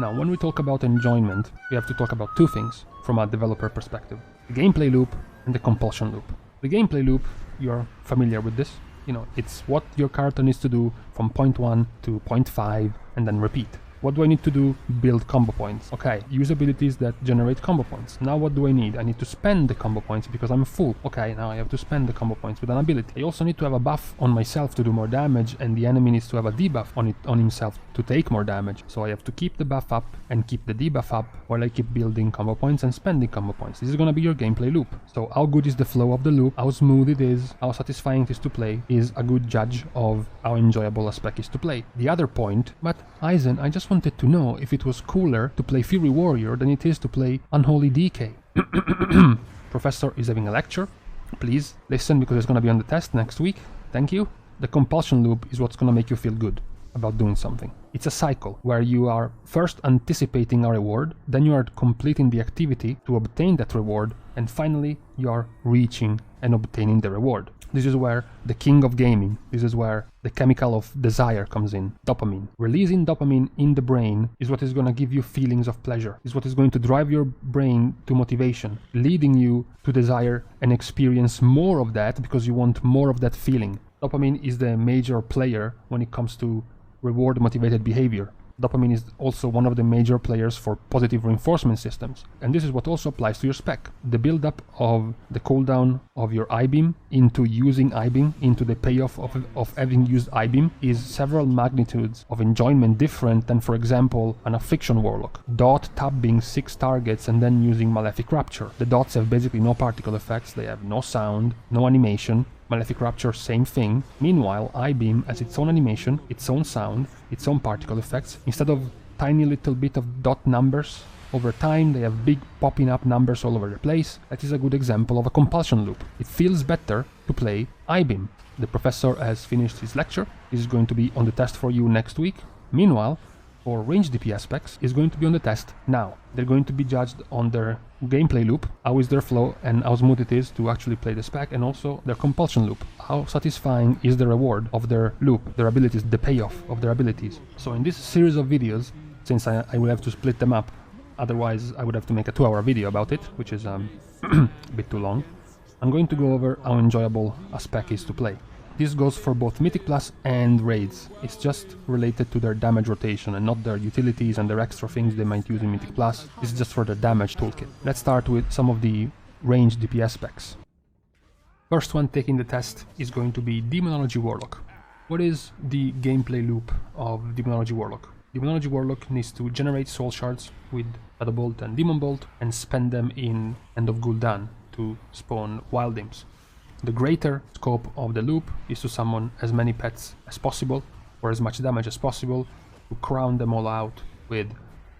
Now, when we talk about enjoyment, we have to talk about two things from a developer perspective. The gameplay loop and the compulsion loop. The gameplay loop, you're familiar with this. You know, it's what your character needs to do from point 1 to point 5 and then repeat. What do I need to do? Build combo points. Okay, use abilities that generate combo points. Now what do I need? I need to spend the combo points because I'm full. Okay, now I have to spend the combo points with an ability. I also need to have a buff on myself to do more damage, and the enemy needs to have a debuff on himself to take more damage. So I have to keep the buff up and keep the debuff up while I keep building combo points and spending combo points. This is gonna be your gameplay loop. So how good is the flow of the loop, how smooth it is, how satisfying it is to play, is a good judge of how enjoyable a spec is to play. The other point, but Aizen, I just wanted to know if it was cooler to play Fury Warrior than it is to play Unholy DK. Professor is having a lecture. Please listen because it's going to be on the test next week. Thank you. The compulsion loop is what's going to make you feel good about doing something. It's a cycle where you are first anticipating a reward, then you are completing the activity to obtain that reward, and finally you are reaching and obtaining the reward. This is where the king of gaming, this is where the chemical of desire comes in, dopamine. Releasing dopamine in the brain is what is going to give you feelings of pleasure, is what is going to drive your brain to motivation, leading you to desire and experience more of that because you want more of that feeling. Dopamine is the major player when it comes to reward-motivated behavior. Dopamine is also one of the major players for positive reinforcement systems. And this is what also applies to your spec. The build-up of the cooldown of your I-beam into using I-beam, into the payoff of having used I-beam, is several magnitudes of enjoyment different than, for example, an Affliction Warlock. Dot tabbing 6 targets and then using Malefic Rapture. The dots have basically no particle effects, they have no sound, no animation. Malefic Rapture, same thing. Meanwhile, I-beam has its own animation, its own sound, its own particle effects. Instead of tiny little bit of dot numbers, over time they have big popping up numbers all over the place. That is a good example of a compulsion loop. It feels better to play I-beam. The professor has finished his lecture. This is going to be on the test for you next week. Meanwhile, for Ranged DPS specs is going to be on the test now. They're going to be judged on their gameplay loop, how is their flow and how smooth it is to actually play the spec, and also their compulsion loop. How satisfying is the reward of their loop, their abilities, the payoff of their abilities. So in this series of videos, since I will have to split them up, otherwise I would have to make a 2-hour video about it, which is a bit too long, I'm going to go over how enjoyable a spec is to play. This goes for both Mythic Plus and Raids. It's just related to their damage rotation and not their utilities and their extra things they might use in Mythic Plus. This is just for their damage toolkit. Let's start with some of the Ranged DPS specs. First one taking the test is going to be Demonology Warlock. What is the gameplay loop of Demonology Warlock? Demonology Warlock needs to generate soul shards with Shadowbolt and Demon Bolt and spend them in End of Gul'dan to spawn wild imps. The greater scope of the loop is to summon as many pets as possible, or as much damage as possible, to crown them all out with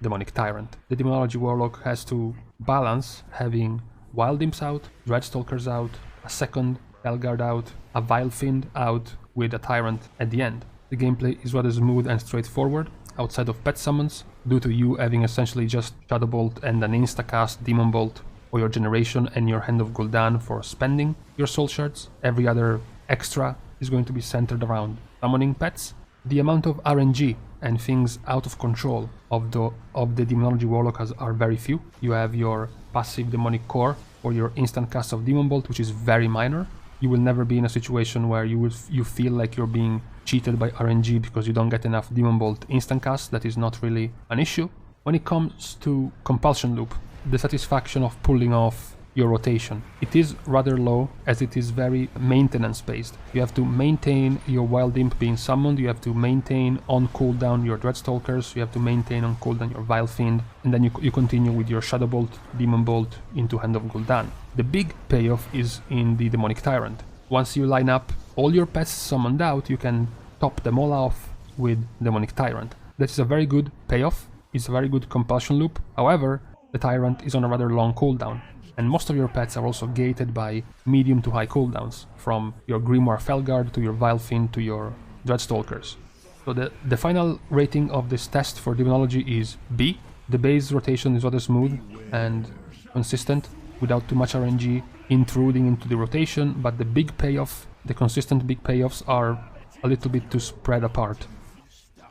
Demonic Tyrant. The Demonology Warlock has to balance having Wild Imps out, Dreadstalkers out, a second Hellguard out, a Vile Fiend out with a Tyrant at the end. The gameplay is rather smooth and straightforward, outside of pet summons, due to you having essentially just Shadowbolt and an instacast Demon Bolt for your generation and your Hand of Gul'dan for spending your soul shards. Every other extra is going to be centered around summoning pets. The amount of RNG and things out of control of the Demonology Warlock are very few. You have your passive Demonic Core or your instant cast of Demon Bolt, which is very minor. You will never be in a situation where you feel like you're being cheated by RNG because you don't get enough Demon Bolt instant cast. That is not really an issue. When it comes to Compulsion Loop, the satisfaction of pulling off your rotation, it is rather low as it is very maintenance based. You have to maintain your Wild Imp being summoned, you have to maintain on cooldown your Dreadstalkers, you have to maintain on cooldown your Vile Fiend, and then you continue with your Shadowbolt, Demon Bolt into Hand of Gul'dan. The big payoff is in the Demonic Tyrant. Once you line up all your pets summoned out, you can top them all off with Demonic Tyrant. That is a very good payoff, it's a very good compulsion loop. However, the Tyrant is on a rather long cooldown, and most of your pets are also gated by medium to high cooldowns, from your Grimoire Felguard to your Vile Fiend to your Dreadstalkers. So the final rating of this test for Demonology is B. The base rotation is rather smooth and consistent, without too much RNG intruding into the rotation, but the big payoff, the consistent big payoffs are a little bit too spread apart.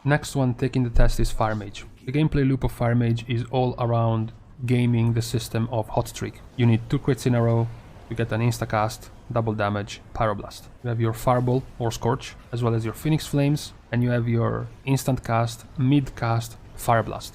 Next one taking the test is Fire Mage. The gameplay loop of Fire Mage is all around gaming the system of hot streak. You need 2 crits in a row, you get an instacast, double damage, pyroblast. You have your fireball or scorch, as well as your phoenix flames, and you have your instant cast, mid cast, fireblast.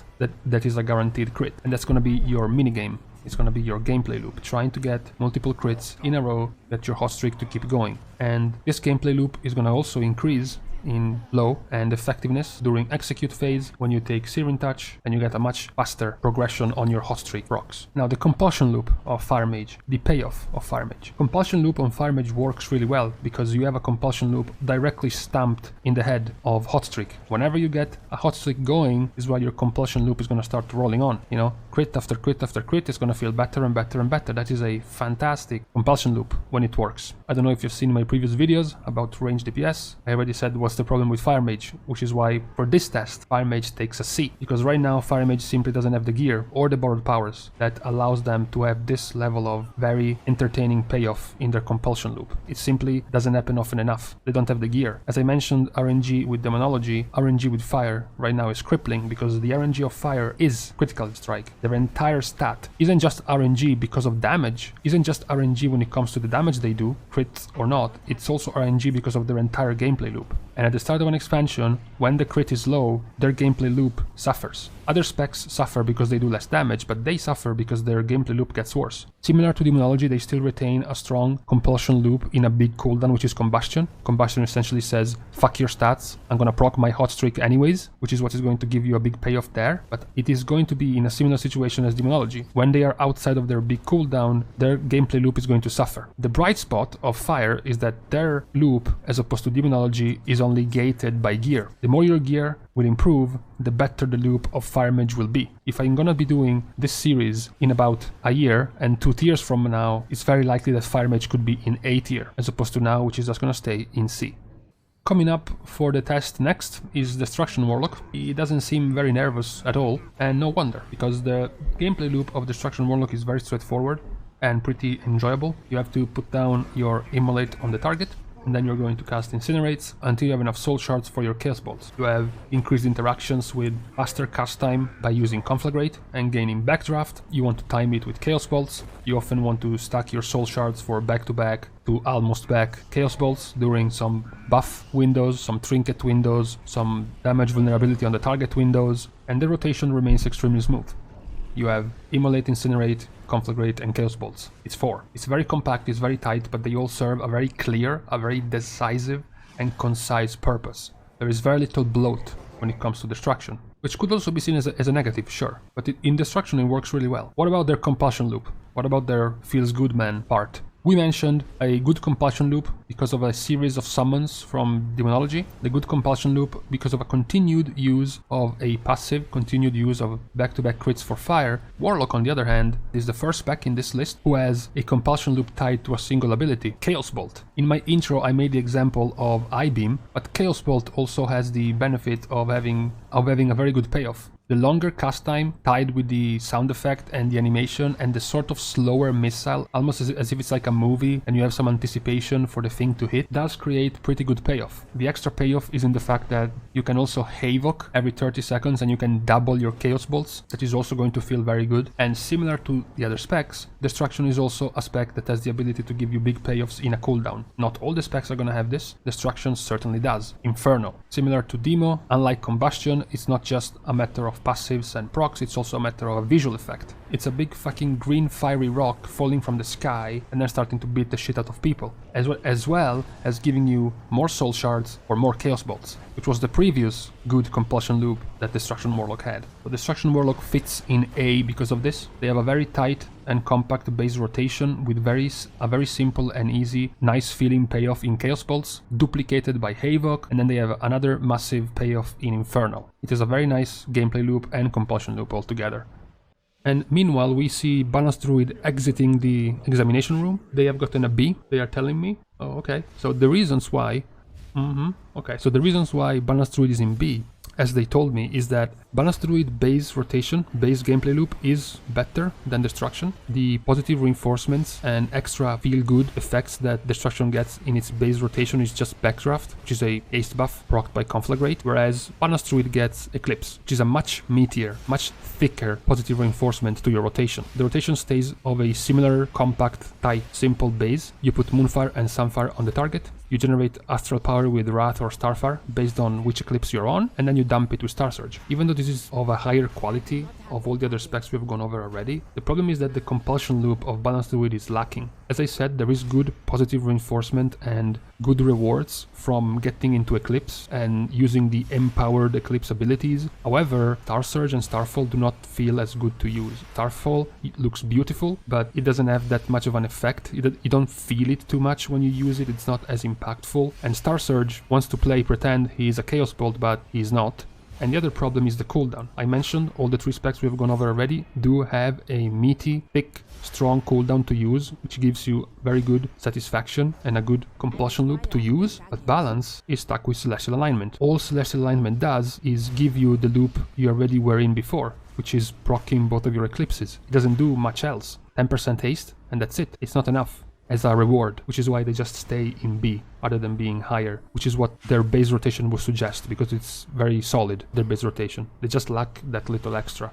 That is a guaranteed crit, and that's going to be your minigame. It's going to be your gameplay loop, trying to get multiple crits in a row, get your hot streak to keep going. And this gameplay loop is going to also increase in low and effectiveness during execute phase when you take Searing Touch, and you get a much faster progression on your hot streak procs. Now the compulsion loop of Fire Mage, the payoff of Fire Mage. Compulsion loop on Fire Mage works really well because you have a compulsion loop directly stamped in the head of hot streak. Whenever you get a hot streak going is while your compulsion loop is going to start rolling on, you know, crit after crit after crit is going to feel better and better and better. That is a fantastic compulsion loop when it works. I don't know if you've seen my previous videos about Ranged DPS. I already said what's the problem with Fire Mage, which is why for this test Fire Mage takes a C, because right now Fire Mage simply doesn't have the gear or the borrowed powers that allows them to have this level of very entertaining payoff in their compulsion loop. It simply doesn't happen often enough. They don't have the gear. As I mentioned, RNG with Demonology, RNG with Fire right now is crippling because the RNG of Fire is critical strike. Their entire stat isn't just RNG because of damage, isn't just RNG when it comes to the damage they do, crits or not, it's also RNG because of their entire gameplay loop. And at the start of an expansion, when the crit is low, their gameplay loop suffers. Other specs suffer because they do less damage, but they suffer because their gameplay loop gets worse. Similar to Demonology, they still retain a strong compulsion loop in a big cooldown, which is Combustion. Combustion essentially says, fuck your stats, I'm gonna proc my hot streak anyways, which is what is going to give you a big payoff there, but it is going to be in a similar situation as Demonology. When they are outside of their big cooldown, their gameplay loop is going to suffer. The bright spot of Fire is that their loop, as opposed to Demonology, is only gated by gear. The more your gear will improve, the better the loop of Fire Mage will be. If I'm gonna be doing this series in about a year and 2 tiers from now, it's very likely that Fire Mage could be in A tier, as opposed to now, which is just gonna stay in C. Coming up for the test next is Destruction Warlock. He doesn't seem very nervous at all, and no wonder, because the gameplay loop of Destruction Warlock is very straightforward and pretty enjoyable. You have to put down your Immolate on the target, and then you're going to cast Incinerates until you have enough soul shards for your Chaos Bolts. You have increased interactions with faster cast time by using Conflagrate and gaining Backdraft. You want to time it with Chaos Bolts. You often want to stack your soul shards for back-to-back to almost back Chaos Bolts during some buff windows, some trinket windows, some damage vulnerability on the target windows, and the rotation remains extremely smooth. You have Immolate, Incinerate, Conflagrate, and Chaos Bolts. It's 4. It's very compact, it's very tight, but they all serve a very clear, a very decisive and concise purpose. There is very little bloat when it comes to destruction, which could also be seen as a negative, sure, but in destruction it works really well. What about their compulsion loop? What about their feels good man part? We mentioned a good compulsion loop because of a series of summons from Demonology, the good compulsion loop because of a continued use of a passive, continued use of back-to-back crits for Fire. Warlock, on the other hand, is the first spec in this list who has a compulsion loop tied to a single ability, Chaos Bolt. In my intro I made the example of I-Beam, but Chaos Bolt also has the benefit of having a very good payoff. The longer cast time tied with the sound effect and the animation and the sort of slower missile, almost as if it's like a movie and you have some anticipation for the thing to hit, does create pretty good payoff. The extra payoff is in the fact that you can also Havoc every 30 seconds and you can double your Chaos Bolts. That is also going to feel very good. And similar to the other specs, Destruction is also a spec that has the ability to give you big payoffs in a cooldown. Not all the specs are gonna have this. Destruction certainly does. Inferno. Similar to Demo, unlike Combustion, it's not just a matter of passives and procs, it's also a matter of a visual effect. It's a big fucking green fiery rock falling from the sky and then starting to beat the shit out of people, as well as giving you more soul shards or more Chaos Bolts, which was the previous good compulsion loop that Destruction Warlock had. So Destruction Warlock fits in A because of this. They have a very tight and compact base rotation with a very simple and easy, nice feeling payoff in Chaos Bolts, duplicated by Havoc, and then they have another massive payoff in Inferno. It is a very nice gameplay loop and compulsion loop altogether. And meanwhile, we see Balanced Druid exiting the examination room. They have gotten a B, they are telling me. Oh, okay. So the reasons why... Okay, so the reasons why Balanced Druid is in B as they told me, is that Balanced Druid base rotation, base gameplay loop is better than Destruction. The positive reinforcements and extra feel-good effects that Destruction gets in its base rotation is just Backdraft, which is a haste buff procced by Conflagrate, whereas Balanced Druid gets Eclipse, which is a much meatier, much thicker positive reinforcement to your rotation. The rotation stays of a similar, compact, tight, simple base. You put Moonfire and Sunfire on the target, you generate Astral Power with Wrath or Starfire based on which Eclipse you're on, and then you dump it with Star Surge. Even though this is of a higher quality of all the other specs we've gone over already, the problem is that the Compulsion loop of Balanced Druid is lacking. As I said, there is good positive reinforcement and good rewards from getting into Eclipse and using the empowered Eclipse abilities. However, Star Surge and Starfall do not feel as good to use. Starfall looks beautiful, but it doesn't have that much of an effect. You don't feel it too much when you use it, it's not as impactful. And Star Surge wants to pretend he is a Chaos Bolt, but he's not. And the other problem is the cooldown. I mentioned all the 3 specs we've gone over already do have a meaty, thick, strong cooldown to use, which gives you very good satisfaction and a good compulsion loop to use, but Balance is stuck with Celestial Alignment. All Celestial Alignment does is give you the loop you already were in before, which is proccing both of your eclipses. It doesn't do much else. 10% haste, and that's it. It's not enough as a reward, which is why they just stay in B rather than being higher, which is what their base rotation would suggest, because it's very solid, their base rotation. They just lack that little extra.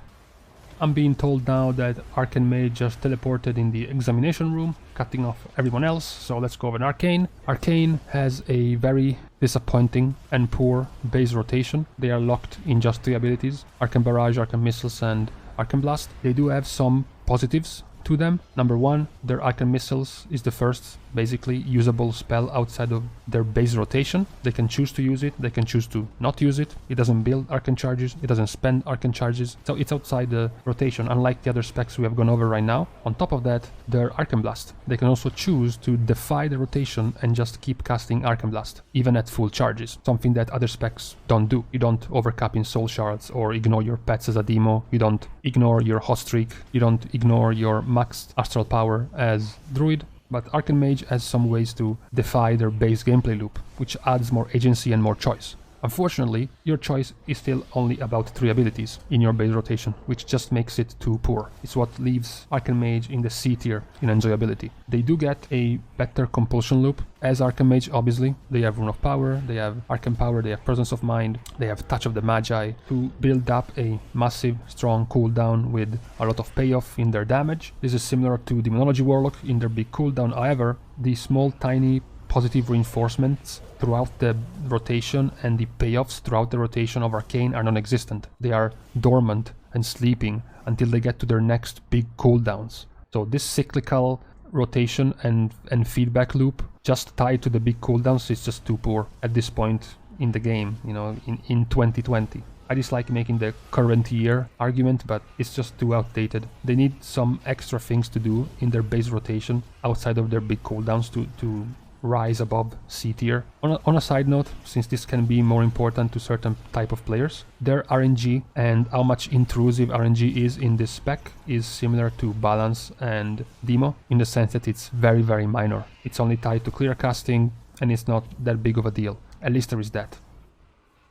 I'm being told now that Arcane Mage just teleported in the examination room, cutting off everyone else, so let's go over Arcane. Arcane has a very disappointing and poor base rotation. They are locked in just 3 abilities, Arcane Barrage, Arcane Missiles and Arcane Blast. They do have some positives to them. Number 1, their Arcane Missiles is the first basically usable spell outside of their base rotation. They can choose to use it, they can choose to not use it. It doesn't build Arcane Charges, it doesn't spend Arcane Charges, so it's outside the rotation, unlike the other specs we have gone over right now. On top of that, their Arcane Blast. They can also choose to defy the rotation and just keep casting Arcane Blast, even at full charges, something that other specs don't do. You don't overcap in Soul Shards or ignore your pets as a demo, you don't ignore your hot streak, you don't ignore your maxed Astral Power as Druid. But Arcane Mage has some ways to defy their base gameplay loop, which adds more agency and more choice. Unfortunately, your choice is still only about 3 abilities in your base rotation, which just makes it too poor. It's what leaves Arcane Mage in the C tier in enjoyability. They do get a better compulsion loop as Arcane Mage, obviously. They have Rune of Power, they have Arcane Power, they have Presence of Mind, they have Touch of the Magi to build up a massive, strong cooldown with a lot of payoff in their damage. This is similar to Demonology Warlock in their big cooldown. However, the small, tiny positive reinforcements throughout the rotation and the payoffs throughout the rotation of Arcane are non-existent. They are dormant and sleeping until they get to their next big cooldowns. So this cyclical rotation and feedback loop just tied to the big cooldowns is just too poor at this point in the game, you know, in 2020. I dislike making the current year argument, but it's just too outdated. They need some extra things to do in their base rotation outside of their big cooldowns to rise above C tier. On a side note, since this can be more important to certain type of players, their RNG and how much intrusive RNG is in this spec is similar to Balance and Demo, in the sense that it's very, very minor. It's only tied to clear casting and it's not that big of a deal. At least there is that.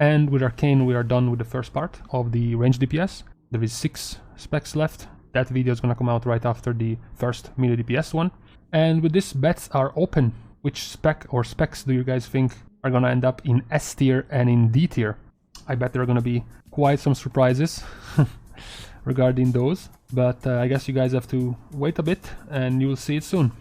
And with Arcane we are done with the first part of the Ranged DPS. There is 6 specs left. That video is gonna come out right after the first melee DPS one. And with this, bets are open. Which spec or specs do you guys think are gonna end up in S tier and in D tier? I bet there are gonna be quite some surprises regarding those, but I guess you guys have to wait a bit and you'll see it soon.